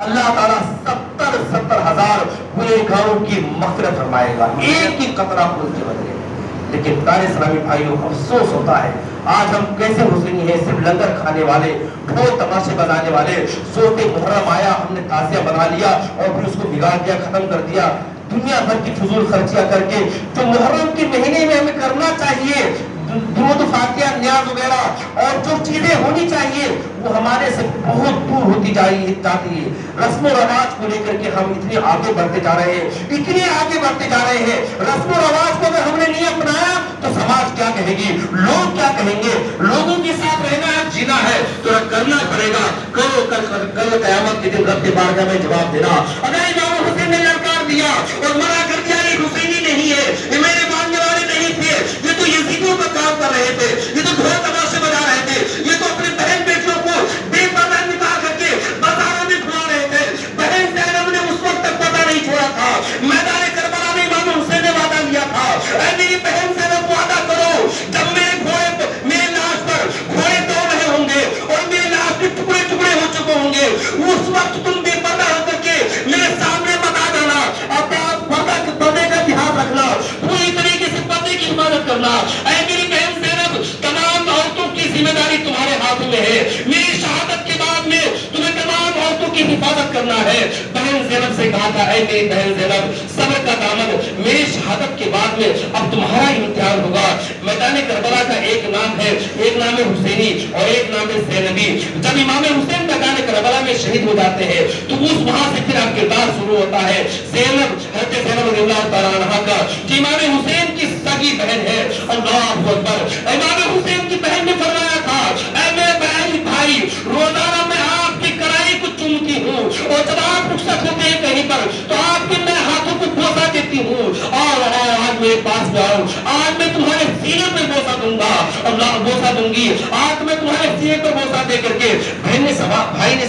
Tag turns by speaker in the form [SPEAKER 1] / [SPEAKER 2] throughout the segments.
[SPEAKER 1] اللہ تعالیٰ 70,000 گنہگاروں کی مغفرت فرمائے گا، ایک ہی قطرہ خون کے بدلے۔ لیکن پیارے اسلامی بھائیوں، افسوس ہوتا ہے آج ہم کیسے حسینی ہیں، صرف لنگر کھانے والے، ڈھول تماشے بجانے والے، صوت محرم آیا ہم نے تعزیہ بنا لیا اور پھر اس کو بگاڑ دیا، ختم کر دیا، دنیا بھر کی فضول خرچیاں کر کے جو محرم کے مہینے میں ہمیں کرنا چاہیے، درود فاتحہ نیاز وغیرہ اور جو چیزیں ہونی چاہیے وہ ہمارے سے بہت دور ہوتی جاتی ہے۔ رسم و رواج کو لے کر کے ہم اتنے آگے بڑھتے جا رہے ہیں، اتنے آگے بڑھتے جا رہے ہیں۔ رسم و رواج کو اگر ہم نے نہیں اپنایا تو سماج کیا کہے گی، لوگ کیا کہیں گے؟ لوگوں کے ساتھ رہنا ہے، جینا ہے تو کرنا پڑے گا۔ کل قیامت کے دن رب کے بارگاہ میں جواب دینا۔ اگر امام حسین نے للکار دیا اور منع کر دیا یہ حسینی نہیں ہے، یہ میرے ماننے والے نہیں تھے، یہ تو یزیدوں کا کام کر رہے تھے، یہ تو ڈھول تماشے بجا رہے تھے، یہ تو اپنے بہن بیٹیوں کو بے پردہ نکال کر کے بازاروں میں گھما رہے تھے۔ بہن زینب نے اس وقت تک پتہ نہیں چھوڑا تھا، میدان کربلا میں امام حسین نے وعدہ لیا تھا، اے میری بہن زینب وعدہ کرو جب میرے لاش پر گھوڑے دوڑ رہے ہوں گے اور میرے لاش کے ٹکڑے ٹکڑے ہو چکے ہوں گے، اس وقت تم بے پردہ ہو کر کے میرے سامنے مت آ جانا، پردے کا لحاظ رکھنا، پوری طریقے سے پردے کی حفاظت کرنا۔ اے میری بہن زینب، تمام عورتوں کی ذمہ داری تمہارے ہاتھوں میں ہے، میری شہادت کے بعد میں تمہیں تمام عورتوں کی حفاظت کرنا ہے۔ بہن زینب سے کہا تھا، اے میری بہن زینب، صبر کا دامن، میری شہادت کے بعد میں اب تمہارا امتحان ہوگا۔ میدان کربلا کا ایک نام ہے حسینی اور ایک نام ہے زینبی۔ جب امام حسین میدان کربلا میں شہید ہو جاتے ہیں تو وہاں سے پھر اب کردار شروع ہوتا ہے زینب، حضرت زینب رضی اللہ تعالیٰ عنہا کا، جو امام حسین کی سگی بہن ہے۔ اللہ اکبر! امام حسین کی بہن نے فرمایا تھا، اے میرے بہن بھائی، روزانہ میں آپ کی کلائی کو چومتی ہوں اور جب آپ رخصت ہوتے ہیں کہیں پر تو آپ کے میں ہاتھوں کو بوسہ دیتی ہوں، اور آج میرے پاس میں آؤ، آج میں تمہارے سینے پہ بوسہ دوں گا، اللہ بوسہ دوں گی، آج میں تمہارے سینے پر بوسہ دے کر کے۔ بھائی نے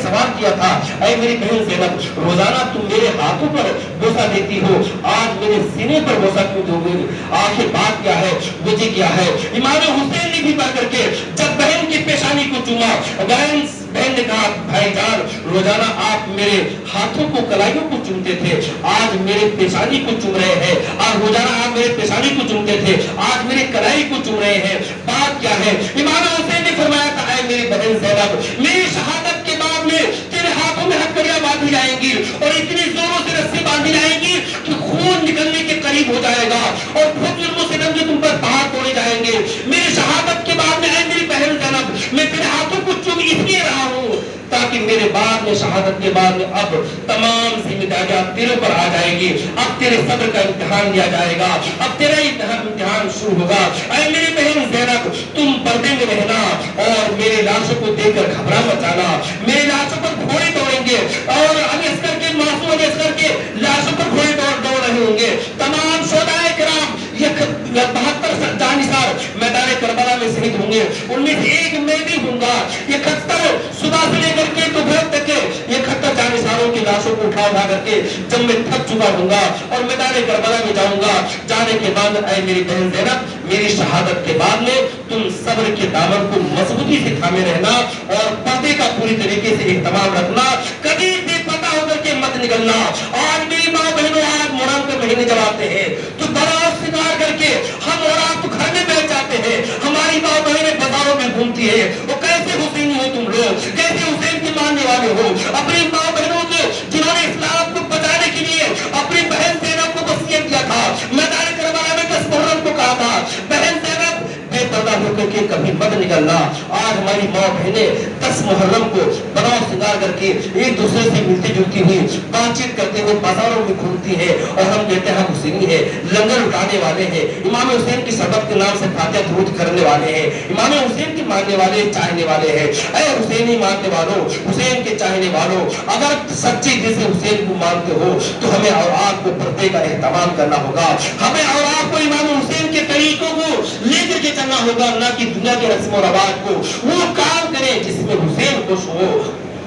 [SPEAKER 1] سوال کیا تھا، اے میری بہن زینب، روزانہ تم میرے ہاتھوں پر بوسہ دیتی ہو، آج میرے سینے پر بوسہ کیوں دو گی؟ آخر بات کیا ہے، وجہ کیا ہے؟ امام حسین نے بھی بڑھ کر کے جب بہن کی پیشانی کو چوما، بہن نے کہا، بھائی جان، روزانہ آپ میرے ہاتھوں کو کلائیوں کو چومتے تھے، آج میرے پیشانی کو چوم رہے ہیں، اور روزانہ آپ میرے پیشانی کو چومتے تھے، آج میرے کلائی کو چوم رہے ہیں، بات کیا ہے؟ امام حسین نے فرمایا تھا، اے میری بہن زینب، میری شہادت کے بعد میں تیرے ہاتھوں میں ہتھکڑیاں باندھی جائیں گی اور اتنی زوروں سے رسی باندھی جائیں گی کہ خون نکلنے کے قریب ہو جائے گا اور بہت ظلموں سے ننگے تم پر پہاڑ توڑے جائیں گے۔ میری شہادت کے بعد میں، اے میری بہن زینب، میں تیرے ہاتھوں کو چوم اس لیے رہا ہوں تاکہ میرے بعد میں، شہادت کے بعد میں، اب تمام ذمہ داریاں تیرے پر آ جائیں گی، اب تیرے صبر کا امتحان لیا جائے گا، اب تیرا امتحان شروع ہوگا۔ اے میری بہن زینب، تم پردے میں رہنا اور میرے لاشوں کو دیکھ کر گھبرا مت جانا، میرے لاشوں پر گھوڑے دوڑیں گے اور علی اصغر کے، معصوم علی اصغر کے لاشوں پر گھوڑے دوڑ رہے ہوں گے، تمام شہدائے کرام، یہ 72 جانثار میدان کربلا میں شہید ہوں گے، ان میں سے ایک میں بھی ہوں گا۔ یہ 71 صبح سے لے کر کے دوپہر تک کے یہ 71 جانثاروں کی لاشوں کو اٹھا کر کے جب میں تھک چکا ہوں گا اور میدان کربلا میں جاؤں گا، جانے کے بعد، اے میری بہن زینب، میری شہادت کے بعد میں تم صبر کے دامن کو مضبوطی سے تھامے رہنا اور پردے کا پوری طریقے سے اہتمام رکھنا، کبھی بے پردہ ہو کر کے مت نکلنا۔ آج میری ماں بہنوں، آج محرم کے مہینے جب آتے ہیں تو بارات سنگار کر کے ہم اور آپ تو گھر میں بیٹھ جاتے ہیں، ہماری ماں بہنیں بازاروں میں گھومتی ہے، وہ کیسے حسینی ہو تم لوگ، کیسے حسین کے ماننے والے ہو؟ اپنی ماں بہنوں کے جنہوں نے اسلام کو بچانے کے لیے اپنی بہن زینب کو وصیت کیا تھا، میدان کربلا میں 10 محرم کو کہا تھا، بہن زینب بے پردہ ہو کر کے کبھی مت نکلنا۔ آج ہماری ماں بہنیں 10 محرم کو بناؤ سنگار کر کے ایک دوسرے سے ملتی جلتی ہوئی بات چیت کرتے ہوئے بازاروں میں گھومتی ہے اور ہم کہتے ہیں ہم حسینی ہے، لنگر اٹھانے والے ہیں، امام حسین کی شہادت کے نام سے فاتحہ درود کرنے والے ہیں، امام حسین کے ماننے والے، چاہنے والے ہیں۔ اے حسینی ماننے والوں، حسین کے چاہنے والوں، اگر سچی دل سے حسین کو مانتے ہو تو ہمیں اور آپ کو پردے کا اہتمام کرنا ہوگا، ہمیں اور آپ کو امام حسین کے طریقوں کو لے کر کے چلنا ہوگا، نہ کہ دنیا کے رسم و رواج کو۔ وہ کام کریں جس میں حسین خوش ہو،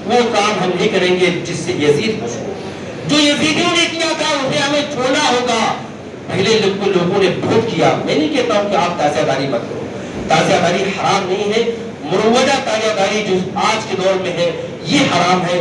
[SPEAKER 1] وہ کام ہم نہیں کریں گے جس سے یزید خوش ہو۔ جو یزیدیوں نے کیا تھا اسے ہمیں چھوڑنا ہوگا۔ پہلے لوگوں نے بہت کیا، میں نہیں کہتا ہوں کہ آپ تعزیہ داری مت کرو، تعزیہ داری حرام نہیں ہے، مروجہ تعزیہ داری جو آج کے دور میں ہے یہ حرام ہے،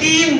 [SPEAKER 1] 3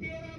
[SPEAKER 1] 13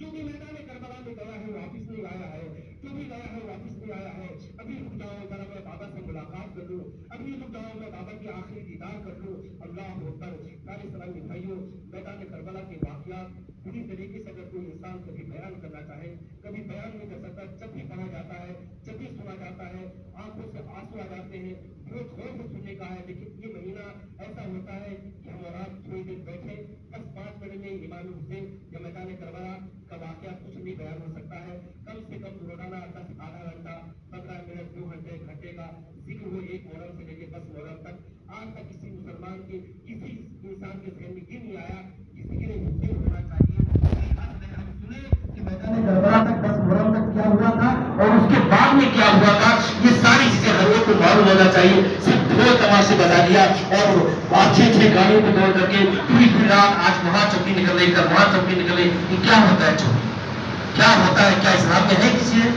[SPEAKER 1] جو بھی میدان کربلا میں گیا ہے واپس نہیں آیا ہے، جو بھی گیا ہے واپس نہیں آیا ہے، ابھی رک جاؤ ذرا میں بابا سے ملاقات کر لوں، ابھی رک جاؤ میں بابا کی آخری دیدار کر لوں۔ اللہ اکبر۔ پیارے اسلامی بھائیوں، میدان کربلا کے واقعات پوری طریقے سے اگر کوئی انسان کبھی بیان کرنا چاہے کبھی بیان نہیں کر سکتا، جب بھی پڑھا جاتا ہے جب بھی سنا جاتا ہے آنکھوں سے آنسو آ جاتے ہیں، بہت غور سے سننے کا ہے۔ لیکن یہ مہینہ ایسا ہوتا ہے کہ ہم اور آپ تھوڑی دیر بیٹھے 10-5 منٹ میں امام حسین یا میدان کربلا کا واقعہ کچھ نہیں بیان ہو سکتا ہے۔ کم سے کم روزانہ 10 آدھا گھنٹہ 15 منٹ 2 گھنٹے کا ذکر ہو، ایک محرم سے لے کے 10 محرم تک۔ آج تک کسی مسلمان کے کسی انسان کے ذہن میں یہ نہیں آیا کہ ذکر حسین ہونا چاہیے۔ ہم سنے کہ میدان کربلا تک 10 محرم تک کیا ہوا تھا اور اس کے بعد میں کیا ہوا تھا، یہ ساری چیزیں ہر ایک کو معلوم ہونا چاہیے۔ صرف ڈھول تماشے بجا دیا اور اچھے گاڑیوں کو دوڑ کر کے پوری رات آج وہاں چوکی نکل رہی، کل وہاں چوکی نکل رہی، یہ کیا ہوتا ہے؟ چوکی کیا ہوتا ہے؟ کیا اسلام میں ہے کسی نے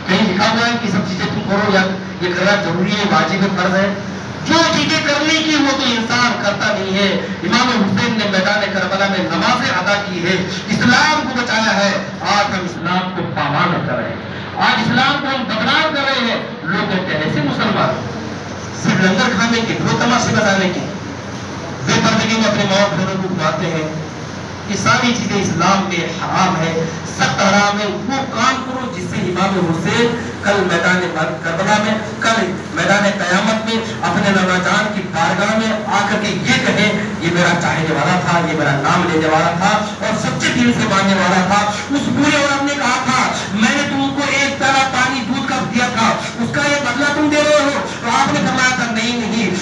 [SPEAKER 1] کہیں لکھا ہوا ہے کہ سب چیزیں تم کرو یا یہ کرنا ضروری ہے، واجب ہے، فرض ہے؟ جو چیزیں کرنے کی وہ تو انسان کرتا نہیں ہے۔ امام حسین نے میدان کربلا میں نمازیں ادا کی ہے، اسلام کو بچایا ہے۔ آج ہم اسلام کو پامال کر رہے ہیں، آج اسلام کو ہم بدنام کر رہے ہیں۔ لوگ کہتے ہیں ایسے مسلمان صرف لنگر کھانے کے، دو تماشے بجانے کے، بے پردگی میں اپنے ماں بہنوں کو گھماتے ہیں، یہ ساری چیزیں اسلام میں حرام ہے، سخت حرام ہے۔ وہ کام کرو جس سے امام حسین کل میدان کربلا میں، کل میدان قیامت میں اپنے نانا جان کی بارگاہ میں آ کر کے یہ کہے یہ میرا چاہنے والا تھا، یہ میرا نام لینے والا تھا اور سچے دل سے ماننے والا تھا۔ اس بوڑھے عورت نے کہا تھا میں نے تم کو ایک پیالہ پانی دودھ کا دیا تھا، اس کا یہ بدلہ تم دے رہے ہو؟ تو آپ نے فرمایا تھا نہیں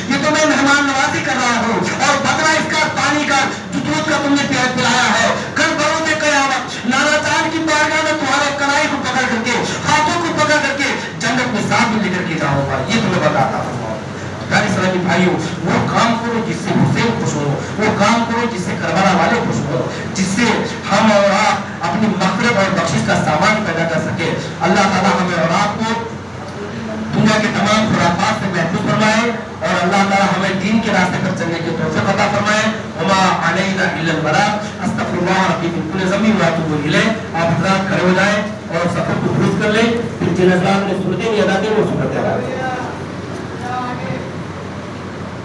[SPEAKER 1] یہ تو میں مہمان نوازی کر رہا ہوں اور بدلہ اس کا پانی کا جو دودھ کا تم نے پلایا ہے۔ کل بروز قیامت نانا جان کی بارگاہ میں تمہارے کلائی کو پکڑ کر کے، ہاتھوں کو پکڑ کر کے جنت میں ساتھ میں لے کر کے جاؤں گا، یہ تمہیں بتاتا ہوں۔ پیارے اسلامی بھائیوں، وہ کام کرو جس سے حسین خوش ہو، وہ کام کرو جس سے کربلا والے خوش ہو، جس سے ہم اور آپ اپنی مغفرت اور بخشش کا سامان پیدا کر سکے۔ اللہ تعالیٰ ہمیں اور آپ کو دنیا کے تمام خرافات سے محفوظ فرمائے اور اللہ تعالیٰ ہمیں دین کے راستے پر چلنے کی توفیق عطا فرمائے۔ وما علینا الا البلاغ، استغفر اللہ ربی من کل ذنب واتوب الیہ۔ آپ حضرات کھڑے ہو جائیں اور سفر کو درست کر لیں، پھر جن حضرات نے سنتیں ادا کی وہ سنتیں ادا کریں۔